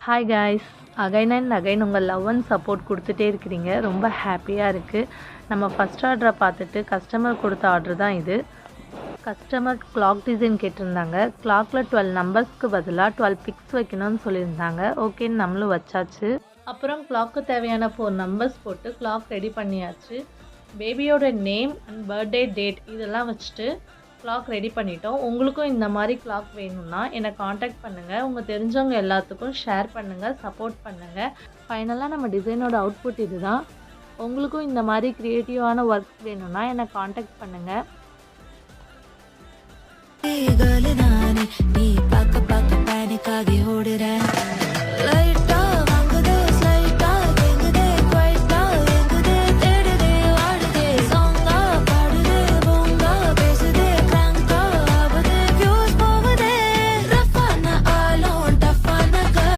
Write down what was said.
Hi guys, again and again உங்கள் love and support கொடுத்துட்டே இருக்கிறீங்க. ரொம்ப ஹாப்பியாக இருக்குது. நம்ம ஃபஸ்ட் ஆர்டரை பார்த்துட்டு கஸ்டமர் கொடுத்த ஆர்டர் தான் இது. கஸ்டமர் கிளாக் டிசைன் கேட்டிருந்தாங்க. கிளாக்கில் 12 நம்பர்ஸ்க்கு பதிலாக 12 பிக்ஸ் வைக்கணும்னு சொல்லியிருந்தாங்க. ஓகேன்னு நம்மளும் வச்சாச்சு. அப்புறம் கிளாக்கு தேவையான 4 நம்பர்ஸ் போட்டு கிளாக் ரெடி பண்ணியாச்சு. பேபியோட நேம் அண்ட் பர்த்டே டேட் இதெல்லாம் வச்சுட்டு கிளாக் ரெடி பண்ணிட்டோம். உங்களுக்கும் இந்த மாதிரி கிளாக் வேணும்னா என்னை காண்டாக்ட் பண்ணுங்கள். உங்கள் தெரிஞ்சவங்க எல்லாத்துக்கும் ஷேர் பண்ணுங்கள், சப்போர்ட் பண்ணுங்கள். ஃபைனலாக நம்ம டிசைனோட அவுட்புட் இது தான். உங்களுக்கும் இந்த மாதிரி க்ரியேட்டிவான ஒர்க்ஸ் வேணும்னா என்னை காண்டாக்ட் பண்ணுங்கள். நீ பார்க்க பேனிக்காகி ஓடுற